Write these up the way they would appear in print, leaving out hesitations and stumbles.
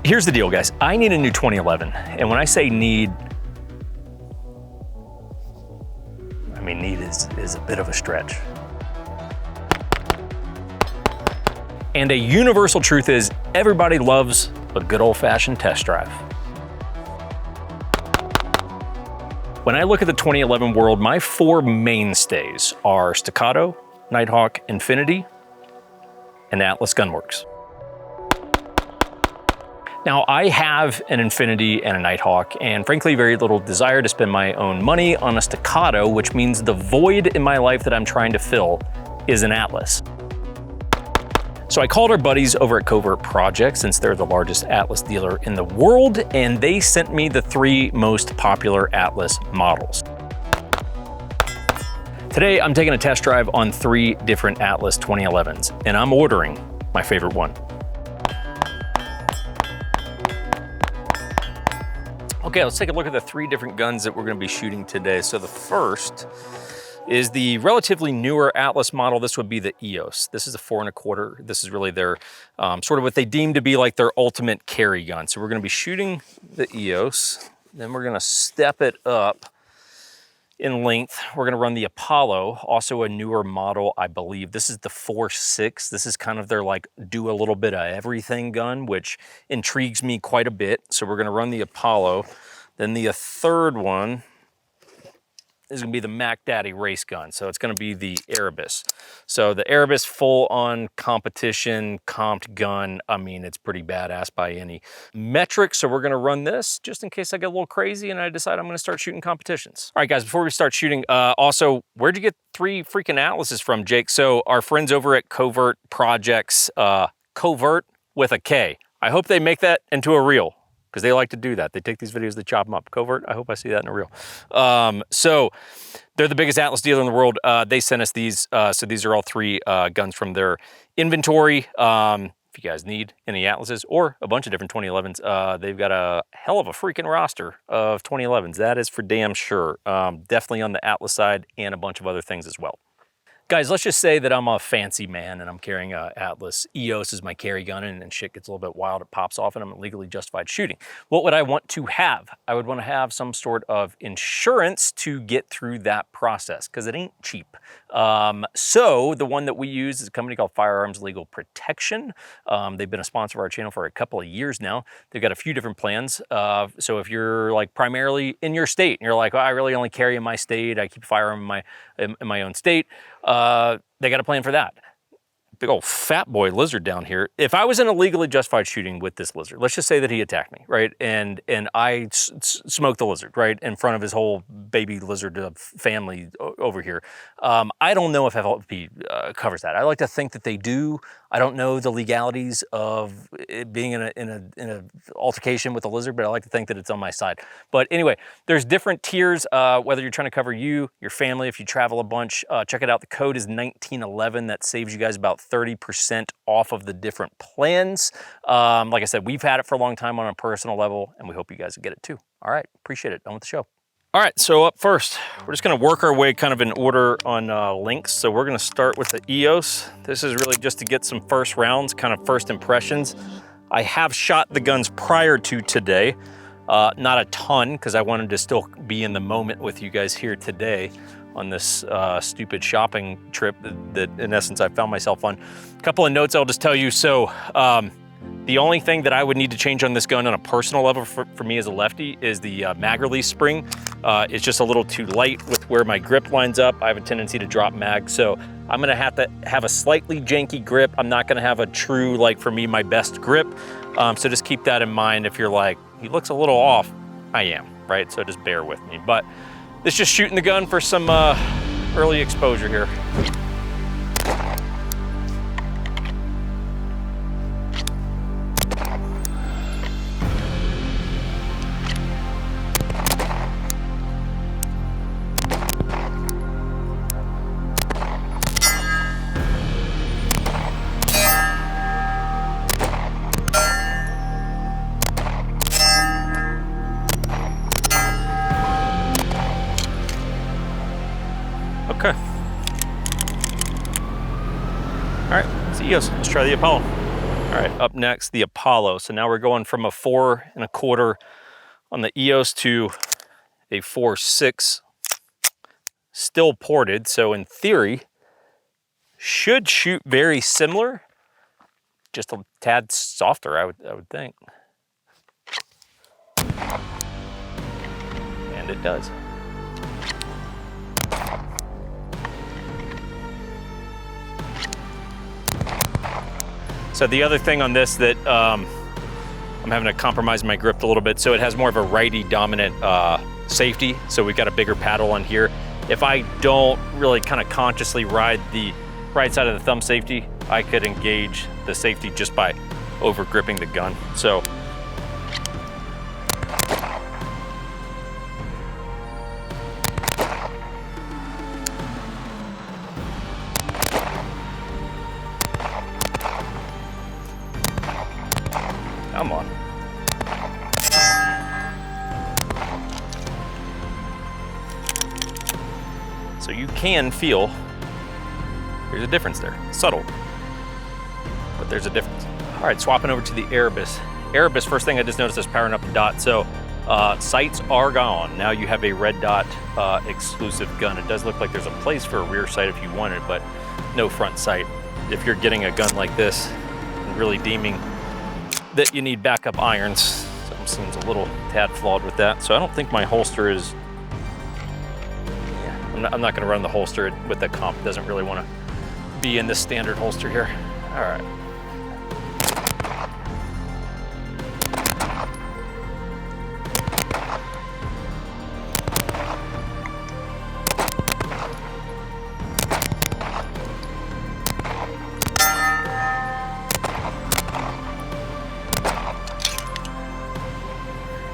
Here's the deal, guys. I need a new 2011. And when I say need, I mean need is a bit of a stretch. And a universal truth is everybody loves a good old-fashioned test drive. When I look at the 2011 world, my four mainstays are Staccato, Nighthawk, Infinity, and Atlas Gunworks. Now, I have an Infinity and a Nighthawk, and frankly, very little desire to spend my own money on a Staccato, which means the void in my life that I'm trying to fill is an Atlas. So I called our buddies over at Kovert Projects, since they're the largest Atlas dealer in the world, and they sent me the three most popular Atlas models. Today, I'm taking a test drive on three different Atlas 2011s, and I'm ordering my favorite one. Okay, let's take a look at the three different guns that we're gonna be shooting today. So the first is the relatively newer Atlas model. This would be the EOS. This is a 4 1/4. This is really their, sort of what they deem to be like their ultimate carry gun. So we're gonna be shooting the EOS, then we're gonna step it up in length. We're gonna run the Apollo, also a newer model, I believe. This is the 4.6. This is kind of their like do a little bit of everything gun, which intrigues me quite a bit. So we're gonna run the Apollo. Then the third one is gonna be the Mac Daddy race gun. So it's gonna be the Erebus. So the Erebus full on competition comped gun. I mean, it's pretty badass by any metric. So we're gonna run this just in case I get a little crazy and I decide I'm gonna start shooting competitions. All right, guys, before we start shooting, also, where'd you get three freaking Atlases from, Jake? So our friends over at Kovert Projects, Kovert with a K. I hope they make that into a reel, because they like to do that. They take these videos, they chop them up. Kovert, I hope I see that in a reel. So they're the biggest Atlas dealer in the world. They sent us these. So these are all three guns from their inventory. If you guys need any Atlases or a bunch of different 2011s, they've got a hell of a freaking roster of 2011s. That is for damn sure. Definitely on the Atlas side and a bunch of other things as well. Guys, let's just say that I'm a fancy man and I'm carrying a Atlas. EOS is my carry gun, and shit gets a little bit wild, it pops off, and I'm legally justified shooting. What would I want to have? I would want to have some sort of insurance to get through that process, because it ain't cheap. So the one that we use is a company called Firearms Legal Protection. They've been a sponsor of our channel for a couple of years now. They've got a few different plans. So if you're like primarily in your state and you're like, oh, I really only carry in my state, I keep a firearm in my own state, they got a plan for that. Big old fat boy lizard down here. If I was in a legally justified shooting with this lizard, let's just say that he attacked me, right? And I smoked the lizard, right? In front of his whole baby lizard family over here. I don't know if FLP covers that. I like to think that they do. I don't know the legalities of it being in a altercation with a lizard, but I like to think that it's on my side. But anyway, there's different tiers, whether you're trying to cover you, your family, if you travel a bunch, check it out. The code is 1911. That saves you guys about 30% off of the different plans. Like I said, we've had it for a long time on a personal level, and we hope you guys will get it too. All right, appreciate it. On with the show. All right, so up first, we're just gonna work our way kind of in order on links. So we're gonna start with the EOS. This is really just to get some first rounds, kind of first impressions. I have shot the guns prior to today, not a ton, because I wanted to still be in the moment with you guys here today on this stupid shopping trip that in essence I found myself on. A couple of notes I'll just tell you. So the only thing that I would need to change on this gun on a personal level for me as a lefty is the mag release spring. It's just a little too light with where my grip lines up. I have a tendency to drop mag, so I'm gonna have to have a slightly janky grip. I'm not gonna have a true, like for me, my best grip. So just keep that in mind. If you're like, he looks a little off, I am, right? So just bear with me. But it's just shooting the gun for some early exposure here. Okay. All right, it's EOS. Let's try the Apollo. All All right, up next, the Apollo. So now we're going from a 4 1/4 on the EOS to a 4.6, still ported. So in theory, should shoot very similar, just a tad softer, I would think. And it does. So the other thing on this that I'm having to compromise my grip a little bit, so it has more of a righty dominant safety, so we've got a bigger paddle on here. If I don't really kind of consciously ride the right side of the thumb safety, I could engage the safety just by over gripping the gun. So come on. So you can feel there's a difference there. Subtle, but there's a difference. All right, swapping over to the Erebus. Erebus, first thing I just noticed is powering up the dot. So sights are gone. Now you have a red dot exclusive gun. It does look like there's a place for a rear sight if you want it, but no front sight. If you're getting a gun like this and really deeming that you need backup irons, something seems a little tad flawed with that. So I don't think my holster is, I'm not gonna run the holster with the comp. It doesn't really wanna be in the standard holster here. All right.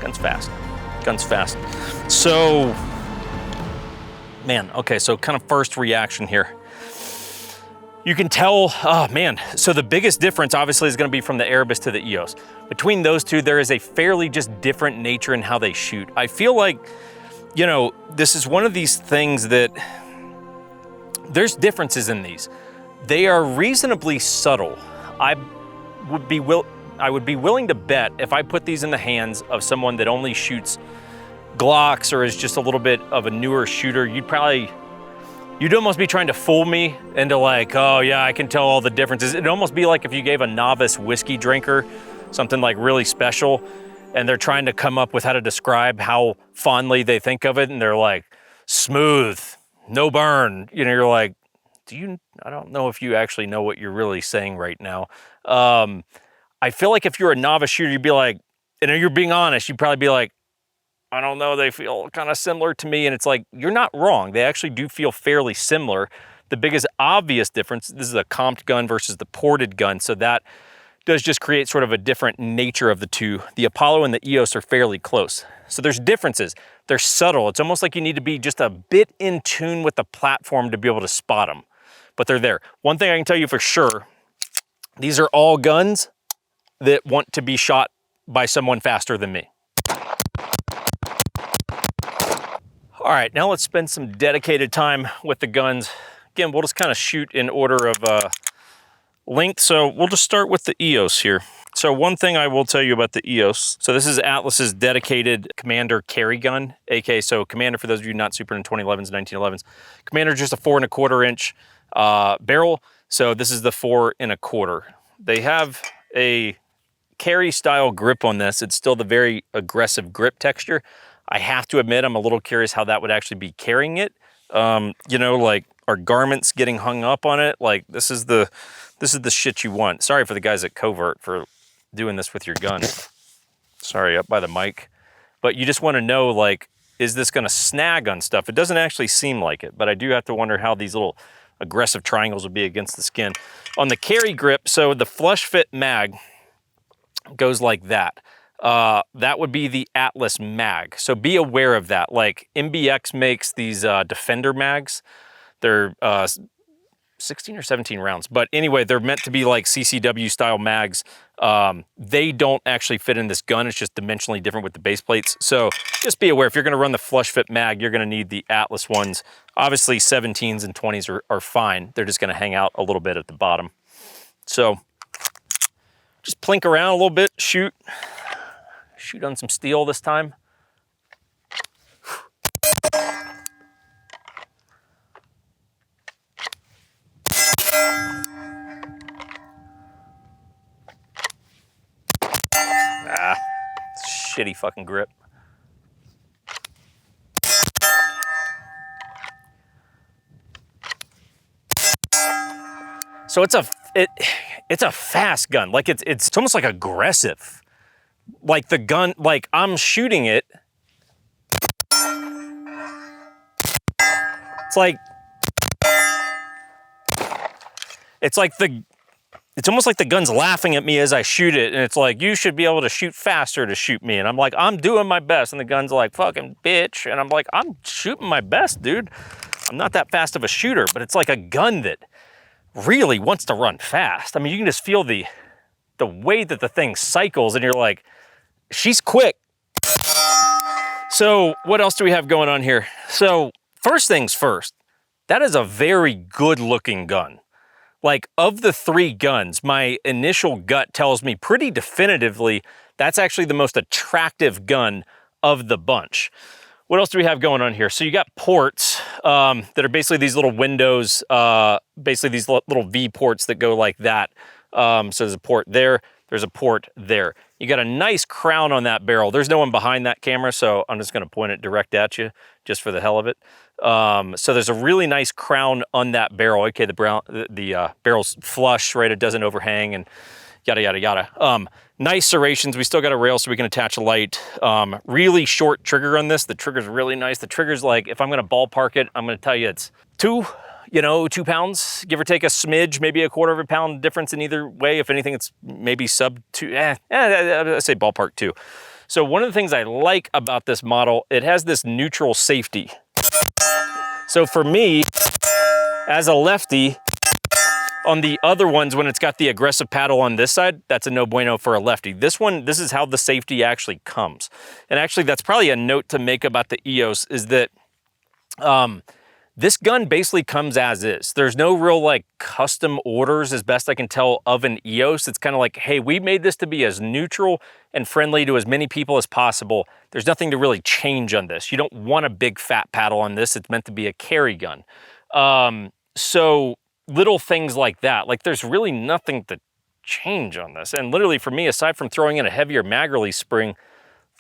Gun's fast. Gun's fast. So, man, okay, so kind of first reaction here. You can tell, oh man, so the biggest difference obviously is gonna be from the Erebus to the EOS. Between those two, there is a fairly just different nature in how they shoot. I feel like, you know, this is one of these things that there's differences in these. They are reasonably subtle. I would be willing to bet if I put these in the hands of someone that only shoots Glocks or is just a little bit of a newer shooter, you'd almost be trying to fool me into like, oh yeah, I can tell all the differences. It'd almost be like if you gave a novice whiskey drinker something like really special and they're trying to come up with how to describe how fondly they think of it, and they're like, smooth, no burn. You know, you're like, I don't know if you actually know what you're really saying right now. I feel like if you're a novice shooter, you'd be like, and you're being honest, you'd probably be like, I don't know, they feel kind of similar to me. And it's like, you're not wrong. They actually do feel fairly similar. The biggest obvious difference, this is a comped gun versus the ported gun. So that does just create sort of a different nature of the two. The Apollo and the EOS are fairly close. So there's differences. They're subtle. It's almost like you need to be just a bit in tune with the platform to be able to spot them, but they're there. One thing I can tell you for sure, these are all guns that want to be shot by someone faster than me. All right, now let's spend some dedicated time with the guns. Again, we'll just kind of shoot in order of length. So we'll just start with the EOS here. So one thing I will tell you about the EOS, so this is Atlas's dedicated Commander carry gun, aka, so Commander, for those of you not super in 2011s, 1911s, Commander just a 4 1/4 inch barrel. So this is the 4 1/4. They have a carry style grip on this. It's still the very aggressive grip texture. I have to admit, I'm a little curious how that would actually be carrying it. You know, like, are garments getting hung up on it? Like, this is the shit you want. Sorry for the guys at Kovert for doing this with your gun. Sorry, up by the mic. But you just want to know, like, is this going to snag on stuff? It doesn't actually seem like it, but I do have to wonder how these little aggressive triangles would be against the skin. On the carry grip, so the flush fit mag goes like that. That would be the Atlas mag. So be aware of that. Like, MBX makes these Defender mags. They're 16 or 17 rounds. But anyway, they're meant to be like CCW style mags. They don't actually fit in this gun. It's just dimensionally different with the base plates. So just be aware, if you're gonna run the flush fit mag, you're gonna need the Atlas ones. Obviously 17s and 20s are fine. They're just gonna hang out a little bit at the bottom. So just plink around a little bit, shoot on some steel this time. Ah, shitty fucking grip. So it's a fast gun. Like it's almost like aggressive. Like the gun, like I'm shooting it. It's almost like the gun's laughing at me as I shoot it, and it's like, you should be able to shoot faster to shoot me. And I'm like, I'm doing my best. And the gun's like, fucking bitch. And I'm like, I'm shooting my best, dude. I'm not that fast of a shooter, but it's like a gun that really wants to run fast. I mean, you can just feel the way that the thing cycles, and you're like, she's quick. So what else do we have going on here? So first things first, that is a very good looking gun. Like, of the 3 guns, my initial gut tells me pretty definitively that's actually the most attractive gun of the bunch. What else do we have going on here? So you got ports that are basically these little windows, basically these little V ports that go like that. So there's a port there, there's a port there. You got a nice crown on that barrel. There's no one behind that camera, so I'm just gonna point it direct at you just for the hell of it. So there's a really nice crown on that barrel. Okay, the barrel's flush, right? It doesn't overhang and yada, yada, yada. Nice serrations. We still got a rail so we can attach a light. Really short trigger on this. The trigger's really nice. The trigger's like, if I'm gonna ballpark it, I'm gonna tell you it's 2 pounds, give or take a smidge, maybe a quarter of a pound difference in either way. If anything, it's maybe sub 2, I say ballpark 2. So one of the things I like about this model, it has this neutral safety. So for me, as a lefty, on the other ones, when it's got the aggressive paddle on this side, that's a no bueno for a lefty. This one, this is how the safety actually comes. And actually, that's probably a note to make about the EOS, is that this gun basically comes as is. There's no real like custom orders, as best I can tell, of an EOS. It's kind of like, hey, we made this to be as neutral and friendly to as many people as possible. There's nothing to really change on this. You don't want a big fat paddle on this. It's meant to be a carry gun. So little things like that, like there's really nothing to change on this. And literally for me, aside from throwing in a heavier mag release spring,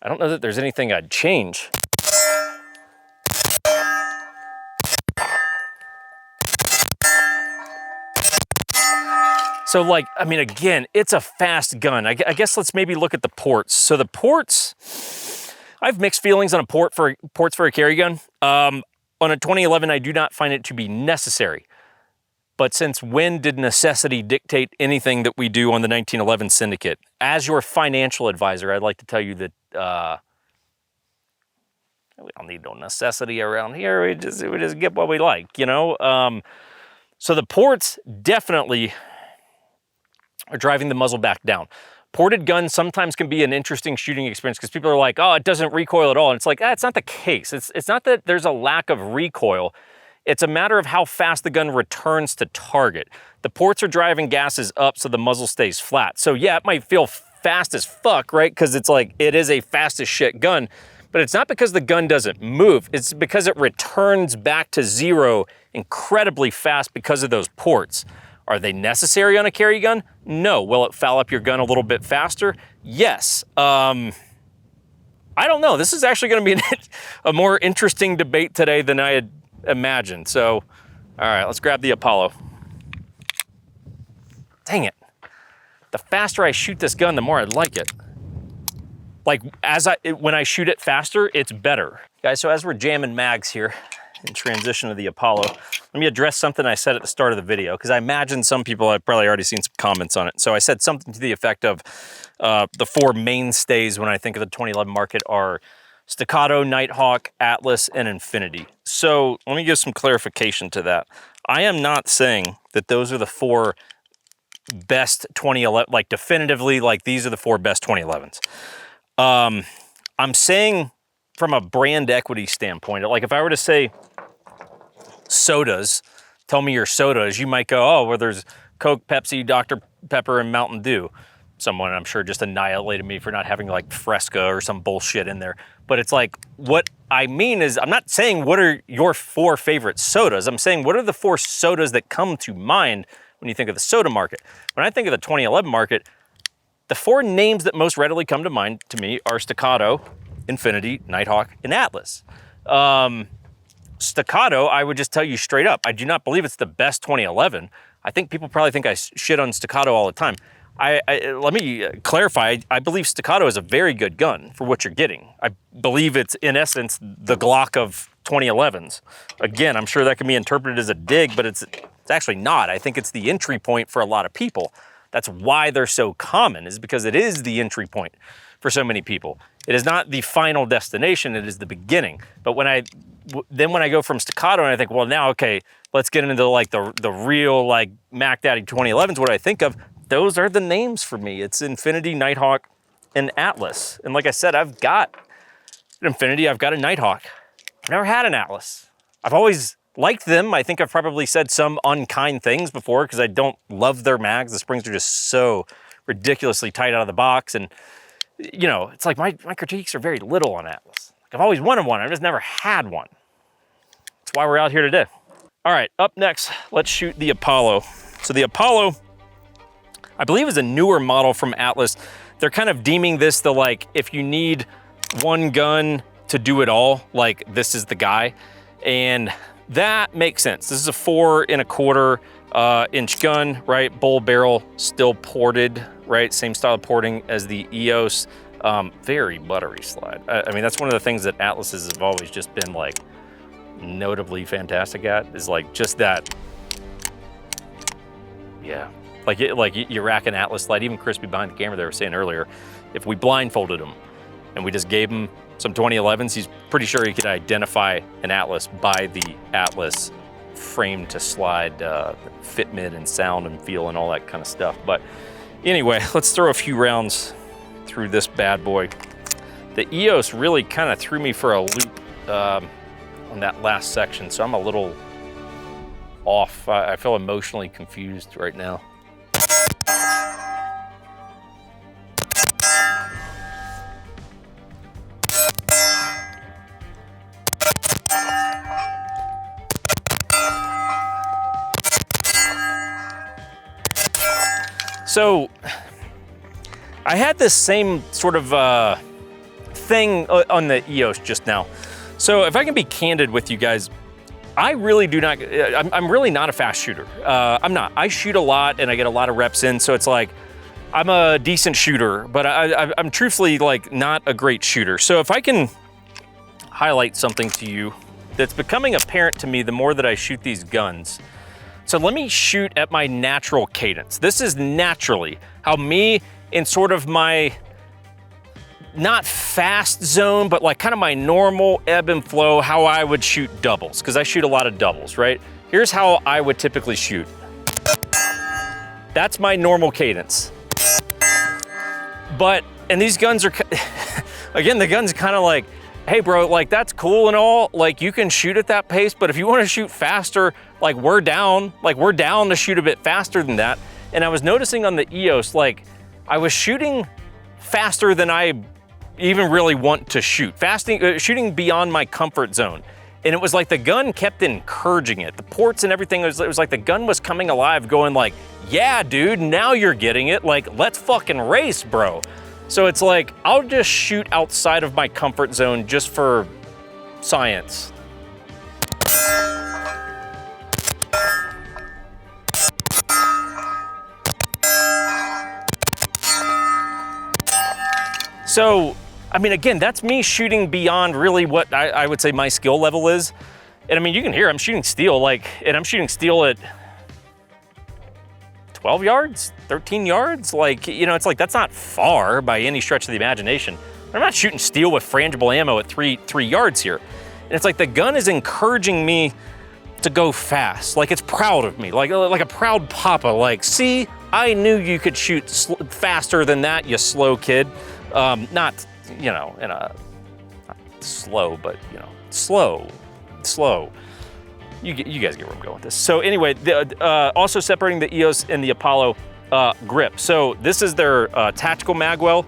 I don't know that there's anything I'd change. So like, I mean, again, it's a fast gun. I guess let's maybe look at the ports. So the ports, I have mixed feelings on ports for a carry gun. On a 2011, I do not find it to be necessary. But since when did necessity dictate anything that we do on the 1911 Syndicate? As your financial advisor, I'd like to tell you that we don't need no necessity around here. We just get what we like, you know? So the ports definitely are driving the muzzle back down. Ported guns sometimes can be an interesting shooting experience because people are like, oh, it doesn't recoil at all. And it's like, it's not the case. It's not that there's a lack of recoil. It's a matter of how fast the gun returns to target. The ports are driving gases up so the muzzle stays flat. So yeah, it might feel fast as fuck, right? Because it's like, it is a fast as shit gun, but it's not because the gun doesn't move. It's because it returns back to zero incredibly fast because of those ports. Are they necessary on a carry gun? No. Will it foul up your gun a little bit faster? Yes. I don't know. This is actually going to be a more interesting debate today than I had imagined. So, all right, let's grab the Apollo. Dang it. The faster I shoot this gun, the more I like it. Like, when I shoot it faster, it's better. Guys, so as we're jamming mags here, in transition to the Apollo, let me address something I said at the start of the video, because I imagine some people have probably already seen some comments on it. So I said something to the effect of the 4 mainstays when I think of the 2011 market are Staccato, Nighthawk, Atlas, and Infinity. So let me give some clarification to that. I am not saying that those are the 4 best 2011, like definitively, like these are the 4 best 2011s. I'm saying from a brand equity standpoint, like if I were to say sodas, tell me your sodas, you might go, oh, well, there's Coke, Pepsi, Dr. Pepper, and Mountain Dew. someone, I'm sure, just annihilated me for not having like Fresca or some bullshit in there. But it's like, what I mean is, I'm not saying what are your 4 favorite sodas. I'm saying what are the 4 sodas that come to mind when you think of the soda market. When I think of the 2011 market, the 4 names that most readily come to mind to me are Staccato, Infinity, Nighthawk, and Atlas. Staccato, I would just tell you straight up, I do not believe it's the best 2011. I think people probably think I shit on Staccato all the time. Let me clarify, I believe Staccato is a very good gun for what you're getting. I believe it's, in essence, the Glock of 2011s. Again, I'm sure that can be interpreted as a dig, but it's actually not. I think it's the entry point for a lot of people. That's why they're so common, is because it is the entry point for so many people. It is not the final destination, it is the beginning. But when I go from Staccato and I think, well, now, okay, let's get into like the real like Mac Daddy 2011s, what I think of, those are the names for me. It's Infinity, Nighthawk, and Atlas. And like I said, I've got an Infinity, I've got a Nighthawk. I've never had an Atlas. I've always liked them. I think I've probably said some unkind things before because I don't love their mags. The springs are just so ridiculously tight out of the box. And, you know, it's like my critiques are very little on Atlas. Like, I've always wanted one. I've just never had one. That's why we're out here today. All right, up next, let's shoot the Apollo. So the Apollo, I believe, is a newer model from Atlas. They're kind of deeming this the, like, if you need one gun to do it all, like, this is the guy. And that makes sense. This is a 4 1/4 inch gun, right? Bull barrel, still ported, right? Same style of porting as the EOS. Very buttery slide. I mean, that's one of the things that Atlases have always just been like notably fantastic at, is like just that. Yeah, like you rack an Atlas slide. Even Crispy behind the camera, they were saying earlier, if we blindfolded him and we just gave him some 2011s, he's pretty sure he could identify an Atlas by the Atlas frame to slide, fit mid and sound and feel and all that kind of stuff. But anyway, let's throw a few rounds through this bad boy. The EOS really kind of threw me for a loop on that last section, so I'm a little off. I feel emotionally confused right now. So I had this same sort of thing on the EOS just now. So if I can be candid with you guys, I really do not, I'm really not a fast shooter. I'm not. I shoot a lot and I get a lot of reps in, so it's like, I'm a decent shooter, but I'm truthfully like not a great shooter. So if I can highlight something to you that's becoming apparent to me the more that I shoot these guns. So let me shoot at my natural cadence. This is naturally how me in sort of my, not fast zone, but like kind of my normal ebb and flow, how I would shoot doubles, because I shoot a lot of doubles, right? Here's how I would typically shoot. That's my normal cadence. But, and these guns are, again, the gun's kind of like, hey bro, like that's cool and all, like you can shoot at that pace, but if you want to shoot faster, like we're down to shoot a bit faster than that. And I was noticing on the EOS, like I was shooting faster than I even really want to shoot, shooting beyond my comfort zone. And it was like the gun kept encouraging it. The ports and everything, it was like the gun was coming alive going like, yeah, dude, now you're getting it. Like, let's fucking race, bro. So it's like, I'll just shoot outside of my comfort zone just for science. So, I mean, again, that's me shooting beyond really what I would say my skill level is. And I mean, you can hear I'm shooting steel, like, and I'm shooting steel at 12 yards, 13 yards. Like, you know, it's like, that's not far by any stretch of the imagination. I'm not shooting steel with frangible ammo at three yards here. And it's like the gun is encouraging me to go fast. Like it's proud of me, like a proud papa. Like, see, I knew you could shoot faster than that, you slow kid. Not, you know, in a, not slow, but, you know, slow. You guys get where I'm going with this. So anyway, also separating the EOS and the Apollo, grip. So this is their tactical magwell.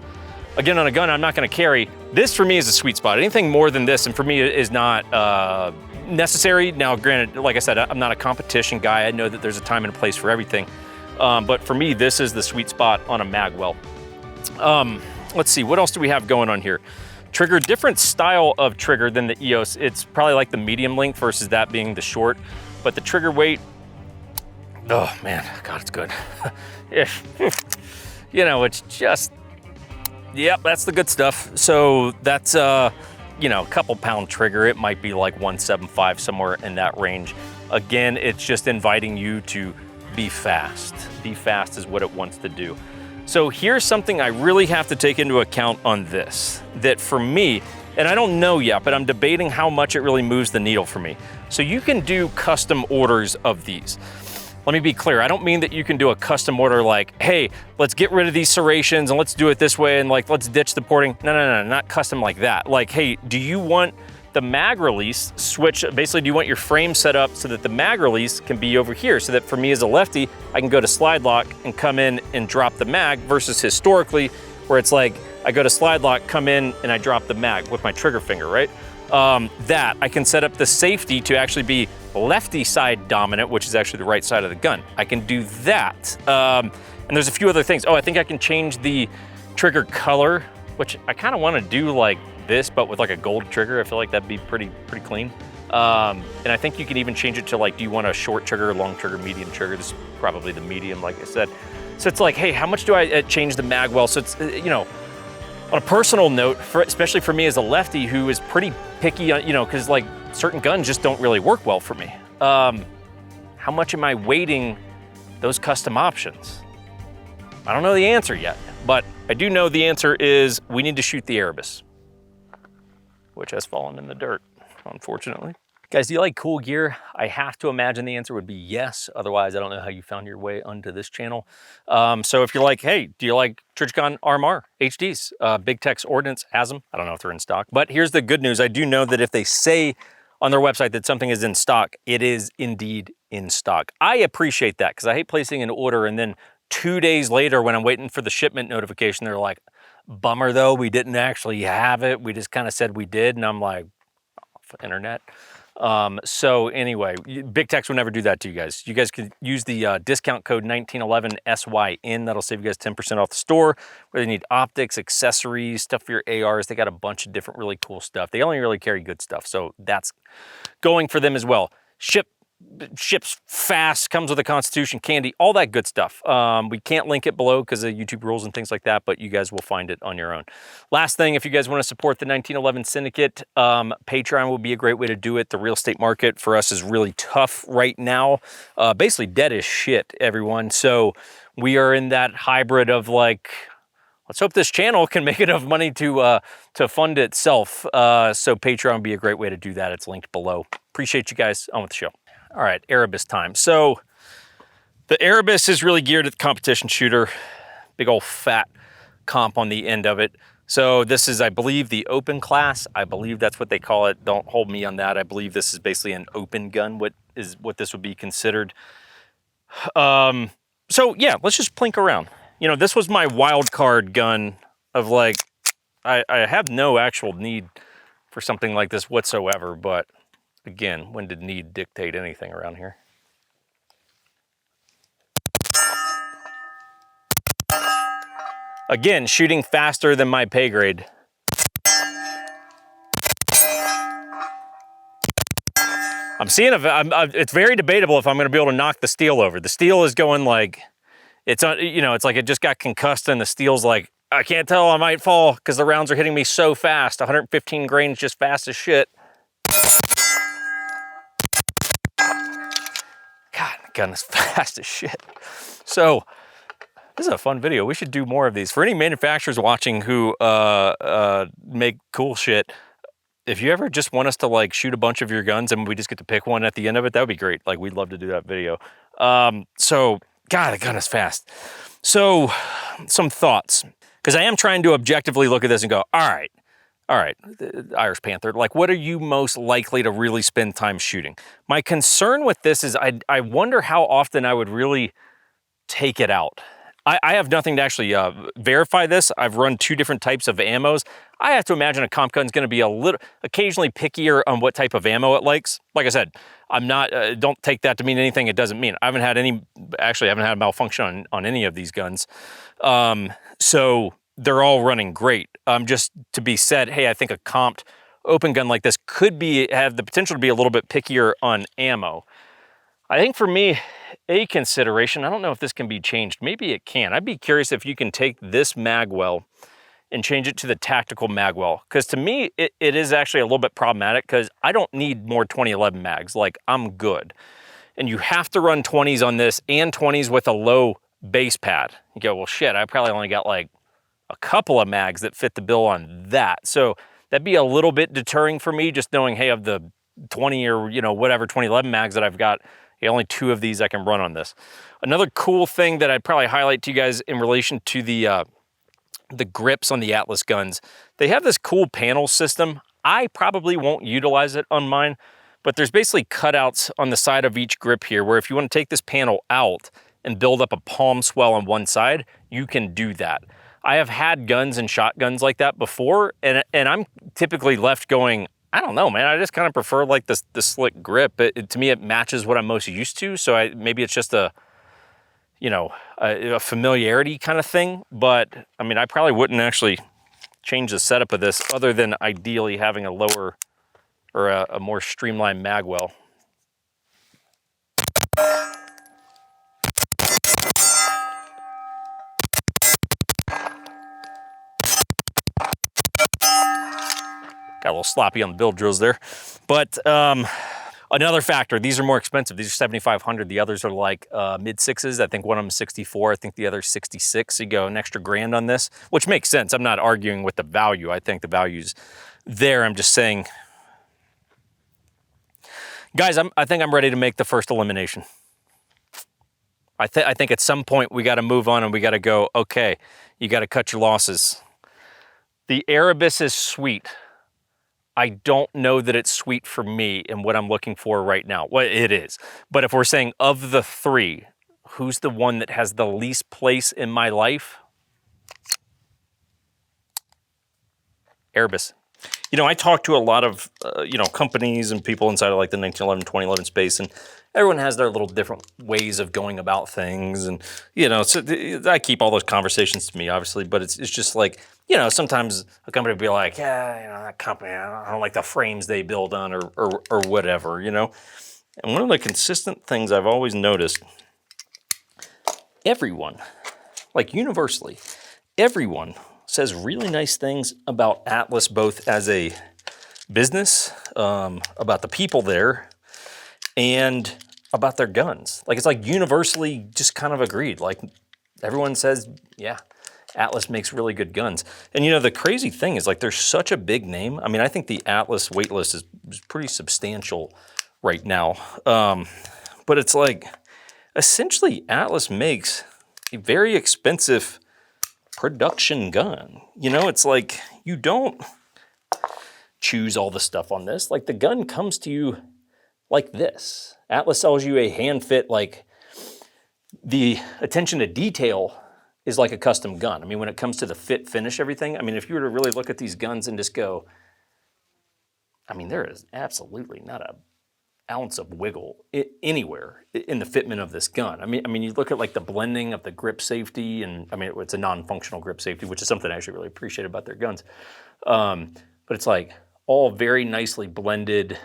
Again, on a gun I'm not gonna carry. This for me is a sweet spot. Anything more than this, and for me, is not necessary. Now, granted, like I said, I'm not a competition guy. I know that there's a time and a place for everything. But for me, this is the sweet spot on a magwell. Let's see, what else do we have going on here? Trigger, different style of trigger than the EOS. It's probably like the medium length versus that being the short, but the trigger weight, oh man, God, it's good. You know, it's just, yep, that's the good stuff. So that's, you know, a couple pound trigger. It might be like 175, somewhere in that range. Again, it's just inviting you to be fast. Be fast is what it wants to do. So here's something I really have to take into account on this, that for me, and I don't know yet, but I'm debating how much it really moves the needle for me. So you can do custom orders of these. Let me be clear, I don't mean that you can do a custom order like, hey, let's get rid of these serrations and let's do it this way and like, let's ditch the porting. No, not custom like that. Like, hey, do you want the mag release switch? Basically, do you want your frame set up so that the mag release can be over here, so that for me as a lefty, I can go to slide lock and come in and drop the mag, versus historically where it's like I go to slide lock, come in and I drop the mag with my trigger finger, right? That I can set up the safety to actually be lefty side dominant, which is actually the right side of the gun. I can do that. And there's a few other things. Oh, I think I can change the trigger color, which I kind of want to do like this, but with like a gold trigger. I feel like that'd be pretty clean. And I think you can even change it to like, do you want a short trigger, long trigger, medium trigger? This is probably the medium, like I said. So it's like, hey, how much do I change the magwell? So it's, you know, on a personal note, especially for me as a lefty who is pretty picky on, you know, because like certain guns just don't really work well for me. How much am I weighting those custom options? I don't know the answer yet, but I do know the answer is we need to shoot the Erebus, which has fallen in the dirt, unfortunately. Guys, do you like cool gear? I have to imagine the answer would be yes. Otherwise, I don't know how you found your way onto this channel. So if you're like, hey, do you like Trijicon RMR HDs? Big Tex Ordnance has them. I don't know if they're in stock, but here's the good news. I do know that if they say on their website that something is in stock, it is indeed in stock. I appreciate that, because I hate placing an order and then 2 days later when I'm waiting for the shipment notification, they're like, bummer though, we didn't actually have it. We just kind of said we did. And I'm like, oh, internet. So anyway, Big Tex would never do that to you guys. You guys could use the discount code 1911 SYN. That'll save you guys 10% off the store. Where they need optics, accessories, stuff for your ARs. They got a bunch of different really cool stuff. They only really carry good stuff. So that's going for them as well. Ships fast, comes with a Constitution candy, all that good stuff. We can't link it below because of YouTube rules and things like that, but you guys will find it on your own. Last thing, if you guys want to support the 1911 Syndicate, Patreon will be a great way to do it. The real estate market for us is really tough right now. Basically dead as shit, everyone. So we are in that hybrid of like, let's hope this channel can make enough money to fund itself. So Patreon would be a great way to do that. It's linked below. Appreciate you guys. On with the show. All right, Erebus time. So the Erebus is really geared at the competition shooter. Big old fat comp on the end of it. So this is, I believe, the open class. I believe that's what they call it. Don't hold me on that. I believe this is basically an open gun, what this would be considered. So yeah, let's just plink around. You know, this was my wild card gun of like, I have no actual need for something like this whatsoever, but again, when did need dictate anything around here? Again, shooting faster than my pay grade. I'm seeing if it's very debatable if I'm going to be able to knock the steel over. The steel is going like, it's on, you know, it's like it just got concussed, and the steel's like, I can't tell, I might fall because the rounds are hitting me so fast. 115 grains, just fast as shit. God, the gun is fast as shit. So this is a fun video. We should do more of these. For any manufacturers watching who make cool shit, if you ever just want us to like shoot a bunch of your guns and we just get to pick one at the end of it, that would be great. Like, we'd love to do that video. So, God, the gun is fast. So, some thoughts. Because I am trying to objectively look at this and go, all right, the Irish Panther, like, what are you most likely to really spend time shooting? My concern with this is I wonder how often I would really take it out. I have nothing to actually verify this. I've run 2 different types of ammos. I have to imagine a comp gun's gonna be a little, occasionally pickier on what type of ammo it likes. Like I said, I'm not, don't take that to mean anything it doesn't mean. I haven't had any, actually I haven't had a malfunction on any of these guns. So they're all running great. Just to be said, hey, I think a comped open gun like this could have the potential to be a little bit pickier on ammo. I think for me, a consideration, I don't know if this can be changed. Maybe it can. I'd be curious if you can take this magwell and change it to the tactical magwell. Because to me, it is actually a little bit problematic because I don't need more 2011 mags. Like, I'm good. And you have to run 20s on this and 20s with a low base pad. You go, well, shit, I probably only got like a couple of mags that fit the bill on that. So that'd be a little bit deterring for me, just knowing, hey, of the 20 or, you know, whatever 2011 mags that I've got, only 2 of these I can run on this. Another cool thing that I'd probably highlight to you guys in relation to the grips on the Atlas guns, they have this cool panel system. I probably won't utilize it on mine, but there's basically cutouts on the side of each grip here where if you want to take this panel out and build up a palm swell on one side, you can do that. I have had guns and shotguns like that before, and I'm typically left going, I don't know, man. I just kind of prefer like the slick grip. To me, it matches what I'm most used to. So maybe it's just a, you know, a familiarity kind of thing. But I mean, I probably wouldn't actually change the setup of this other than ideally having a lower or a more streamlined magwell. Got a little sloppy on the build drills there. But another factor, these are more expensive. These are 7,500. The others are like mid sixes. I think one of them is 64. I think the other is 66. So you go an extra grand on this, which makes sense. I'm not arguing with the value. I think the value's there. I'm just saying, guys, I think I'm ready to make the first elimination. I think at some point we got to move on and we got to go, okay, you got to cut your losses. The Erebus is sweet. I don't know that it's sweet for me and what I'm looking for right now. Well, it is. But if we're saying of the 3, who's the one that has the least place in my life? Erebus. You know, I talk to a lot of, you know, companies and people inside of like the 1911, 2011 space, and everyone has their little different ways of going about things. And, you know, so I keep all those conversations to me, obviously, but it's just like, you know, sometimes a company will be like, yeah, you know, that company, I don't like the frames they build on or whatever, you know. And one of the consistent things I've always noticed, everyone, like universally, everyone says really nice things about Atlas, both as a business, about the people there, and about their guns. Like, it's like universally just kind of agreed. Like, everyone says, yeah, Atlas makes really good guns. And you know, the crazy thing is, like, there's such a big name. I mean, I think the Atlas waitlist is pretty substantial right now. But it's like, essentially, Atlas makes a very expensive production gun. You know, it's like, you don't choose all the stuff on this. Like, the gun comes to you like this. Atlas sells you a hand fit, like, the attention to detail is like a custom gun. I mean, when it comes to the fit, finish, everything, I mean, if you were to really look at these guns and just go, I mean, there is absolutely not an ounce of wiggle anywhere in the fitment of this gun. I mean, you look at like the blending of the grip safety, and I mean, it's a non-functional grip safety, which is something I actually really appreciate about their guns. But it's like all very nicely blended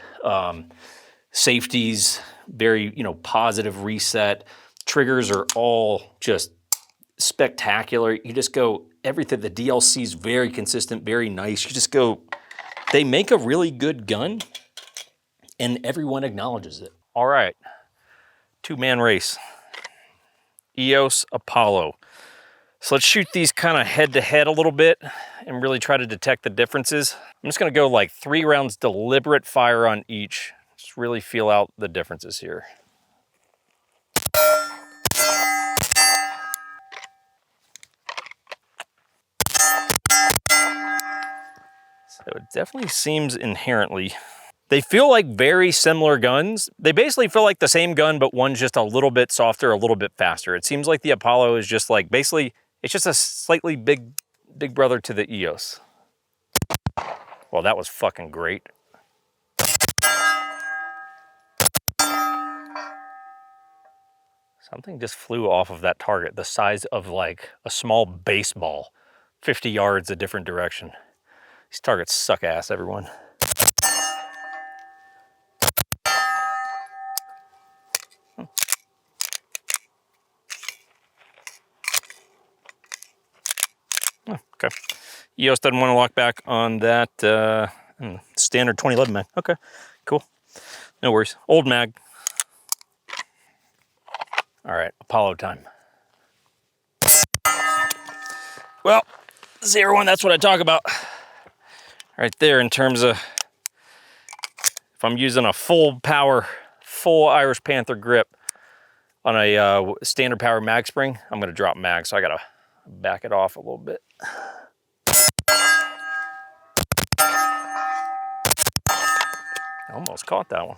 safeties, very, you know, positive reset. Triggers are all just spectacular. You just go, everything, the DLC is very consistent, very nice. You just go, they make a really good gun and everyone acknowledges it. All right, 2-man race, EOS, Apollo. So let's shoot these kind of head to head a little bit and really try to detect the differences. I'm just gonna go like 3 rounds deliberate fire on each. Just really feel out the differences here. So it definitely seems inherently They feel like very similar guns. They basically feel like the same gun, but one's just a little bit softer, a little bit faster. It seems like the Apollo is just like, basically, it's just a slightly big brother to the EOS. Well, that was fucking great. Something just flew off of that target, the size of like a small baseball, 50 yards a different direction. These targets suck ass, everyone. Oh, okay. EOS doesn't want to lock back on that standard 2011 mag. Okay, cool. No worries. Old mag. All right, Apollo time. Well, 0-1, that's what I talk about. Right there in terms of if I'm using a full power, full Irish Panther grip on a standard power mag spring, I'm gonna drop mag, so I gotta back it off a little bit. I almost caught that one.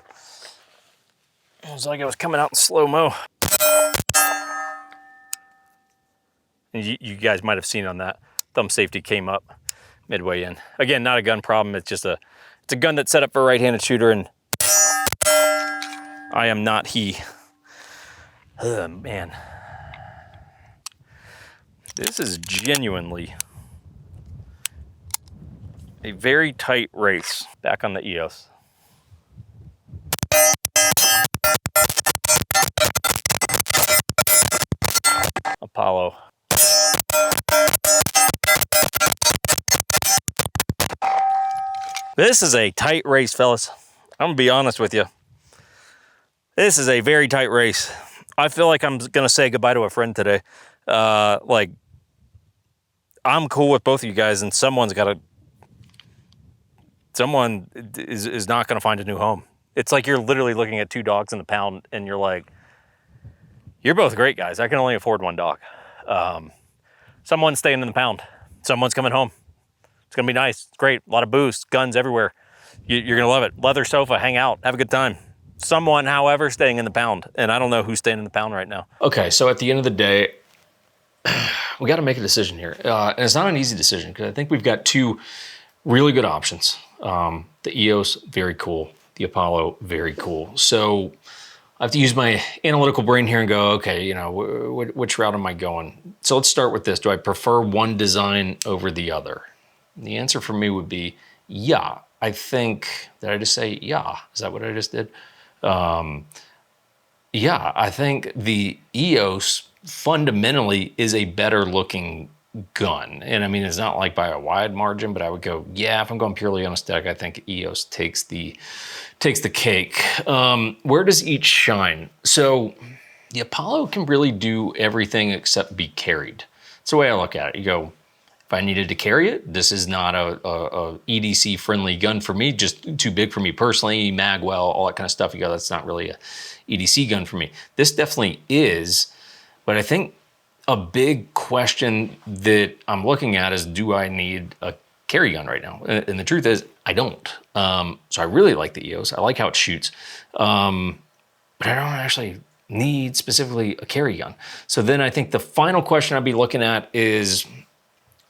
It was like it was coming out in slow-mo. And you guys might have seen on that, thumb safety came up midway in. Again, not a gun problem, it's just it's a gun that's set up for a right-handed shooter, and I am not he. Oh, man. This is genuinely a very tight race. Back on the EOS. Apollo. This is a tight race, fellas. I'm gonna be honest with you. This is a very tight race. I feel like I'm gonna say goodbye to a friend today. Like, I'm cool with both of you guys, and someone is not gonna find a new home. It's like you're literally looking at two dogs in the pound, and you're like, you're both great guys. I can only afford one dog. Someone's staying in the pound. Someone's coming home. It's gonna be nice. It's great. A lot of booze, guns everywhere. You're gonna love it. Leather sofa, hang out, have a good time. Someone, however, staying in the pound. And I don't know who's staying in the pound right now. Okay, so at the end of the day, we gotta make a decision here. And it's not an easy decision, because I think we've got two really good options. The EOS, very cool. The Apollo, very cool. So I have to use my analytical brain here and go, okay, you know, which route am I going? So let's start with this. Do I prefer one design over the other? And the answer for me would be, yeah. I think, did I just say yeah? Is that what I just did? Yeah, I think the EOS fundamentally is a better looking gun. And I mean, it's not like by a wide margin, but I would go, yeah, if I'm going purely on aesthetic, I think EOS takes the cake. Where does each shine? So the Apollo can really do everything except be carried. It's the way I look at it. You go, if I needed to carry it, this is not a EDC friendly gun for me, just too big for me personally, magwell, all that kind of stuff. You go, that's not really a EDC gun for me. This definitely is, but I think a big question that I'm looking at is, do I need a carry gun right now? And the truth is, I don't. So I really like the EOS. I like how it shoots, but I don't actually need specifically a carry gun. So then I think the final question I'd be looking at is,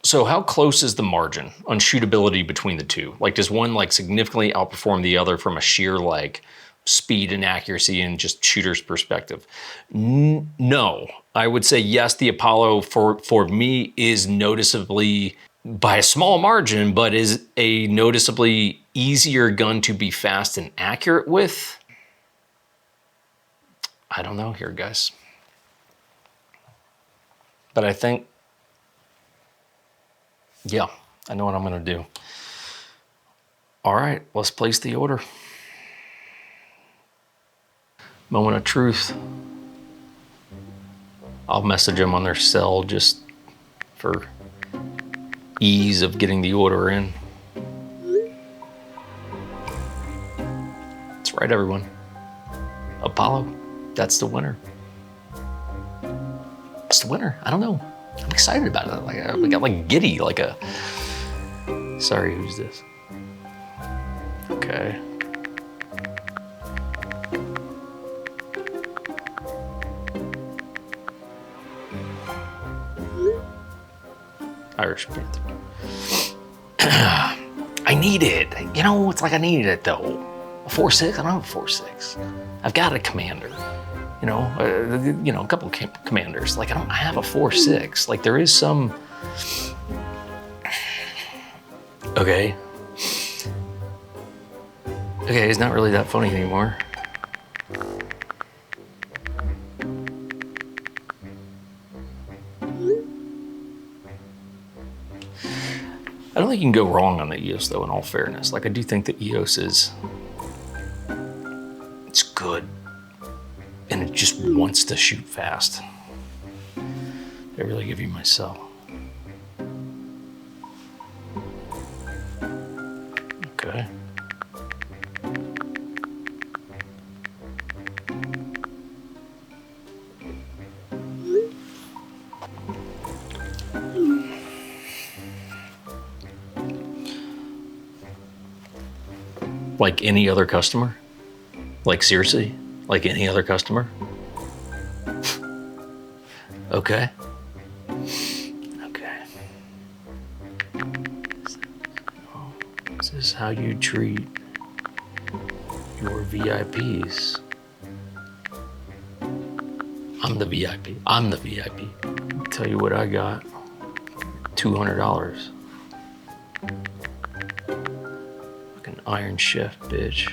so how close is the margin on shootability between the two? Like, does one like significantly outperform the other from a sheer like speed and accuracy and just shooter's perspective? No, I would say yes, the Apollo for me is noticeably, by a small margin, but is a noticeably easier gun to be fast and accurate with. I don't know here, guys. But I think, yeah, I know what I'm gonna do. All right, let's place the order. Moment of truth. I'll message them on their cell just for ease of getting the order in. That's right, everyone. Apollo, that's the winner. It's the winner. I don't know. I'm excited about it. Like, I got like giddy, like a, sorry, who's this? Okay. Irish Panther. I need it. You know, it's like I needed it though. A 4.6? I don't have a 4.6. I've got a commander. You know, a couple of commanders. Like I have a 4.6. Like there is some. Okay. Okay, it's not really that funny anymore. I don't think you can go wrong on the EOS though, in all fairness. Like I do think the EOS it's good. And it just wants to shoot fast. They really give you my cell. Okay. Like any other customer? Like seriously? Like any other customer? Okay. Okay. This is how you treat your VIPs. I'm the VIP. I'm the VIP. I'll tell you what I got. $200. Fucking Iron Chef, bitch.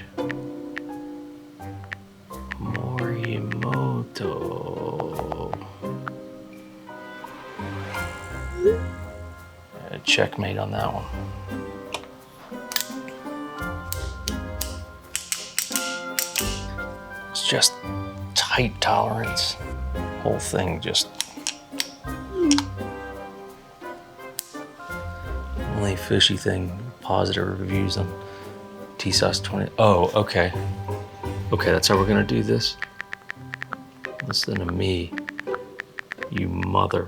Checkmate on that one. It's just tight tolerance. Whole thing just. Only fishy thing, positive reviews on TSOS 20. Oh, okay. Okay, that's how we're gonna do this. Listen to me, you mother.